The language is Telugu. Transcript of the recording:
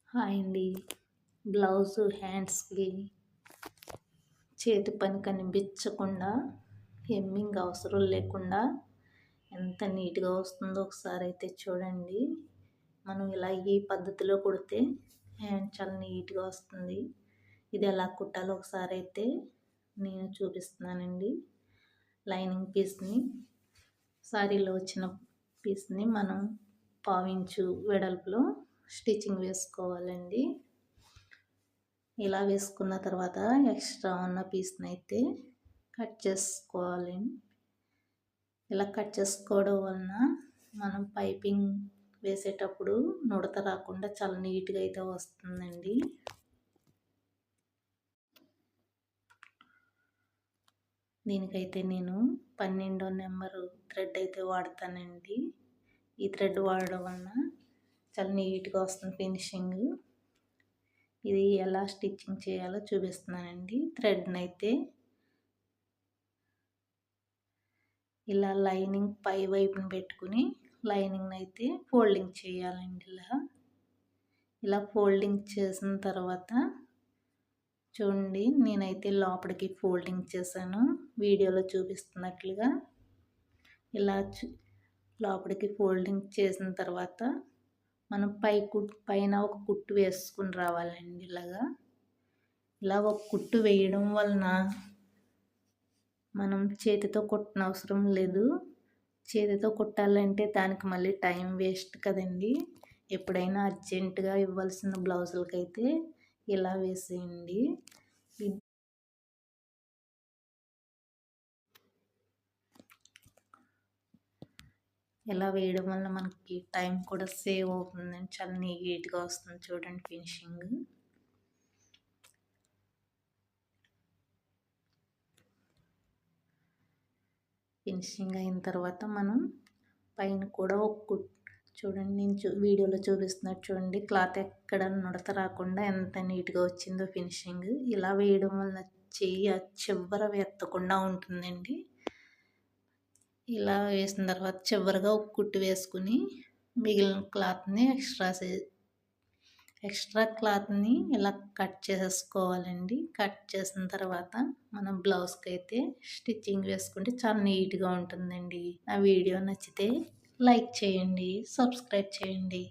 హాయ్ అండి. బ్లౌజు హ్యాండ్స్‌కి చేతి పని కనిపించకుండా, హెమ్మింగ్ అవసరం లేకుండా ఎంత నీట్‌గా వస్తుందో ఒకసారి అయితే చూడండి. మనం ఇలా ఈ పద్ధతిలో కుడితే హ్యాండ్ చాలా నీట్‌గా వస్తుంది. ఇది ఎలా కుట్టాలో ఒకసారి అయితే నేను చూపిస్తున్నానండి. లైనింగ్ పీస్‌ని, సారీలో వచ్చిన పీస్‌ని మనం పావించు వెడల్పులో స్టిచ్చింగ్ వేసుకోవాలండి. ఇలా వేసుకున్న తర్వాత ఎక్స్ట్రా ఉన్న పీస్ని అయితే కట్ చేసుకోవాలి. ఇలా కట్ చేసుకోవడం వలన మనం పైపింగ్ వేసేటప్పుడు ముడత రాకుండా చాలా నీట్గా అయితే వస్తుందండి. దీనికైతే నేను 12వ నెంబరు థ్రెడ్ అయితే వాడతానండి. ఈ థ్రెడ్ వాడడం వలన చాలా నీట్గా వస్తుంది ఫినిషింగ్. ఇది ఎలా స్టిచ్చింగ్ చేయాలో చూపిస్తున్నానండి. థ్రెడ్ని అయితే ఇలా లైనింగ్ పై వైపున పెట్టుకుని లైనింగ్ని అయితే ఫోల్డింగ్ చేయాలండి. ఇలా ఫోల్డింగ్ చేసిన తర్వాత చూడండి, నేనైతే లోపలికి ఫోల్డింగ్ చేశాను వీడియోలో చూపిస్తున్నట్లుగా. ఇలా లోపలికి ఫోల్డింగ్ చేసిన తర్వాత మనం పైన ఒక కుట్టు వేసుకుని రావాలండి. ఇలా ఒక కుట్టు వేయడం వలన మనం చేతితో కుట్టనవసరం లేదు. చేతితో కుట్టాలంటే దానికి మళ్ళీ టైం వేస్ట్ కదండి. ఎప్పుడైనా అర్జెంటుగా ఇవ్వాల్సిన బ్లౌజులకైతే ఇలా వేసేయండి. ఇలా వేయడం వల్ల మనకి టైం కూడా సేవ్ అవుతుందండి. చాలా నీట్గా వస్తుంది చూడండి ఫినిషింగ్. ఫినిషింగ్ అయిన తర్వాత మనం పైన కూడా ఒక చూడండి, నేను వీడియోలో చూపిస్తున్నట్టు చూడండి, క్లాత్ ఎక్కడ నుడత రాకుండా ఎంత నీట్గా వచ్చిందో ఫినిషింగ్. ఇలా వేయడం వల్ల చెయ్యి చివర ఎత్తకుండా ఉంటుందండి. ఇలా వేసిన తర్వాత చివరిగా ఒక కుట్టు వేసుకుని మిగిలిన క్లాత్ని ఎక్స్ట్రా క్లాత్ని ఇలా కట్ చేసేసుకోవాలండి. కట్ చేసిన తర్వాత మనం బ్లౌజ్కి అయితే స్టిచ్చింగ్ వేసుకుంటే చాలా నీట్గా ఉంటుందండి. ఆ వీడియో నచ్చితే లైక్ చేయండి, సబ్స్క్రైబ్ చేయండి.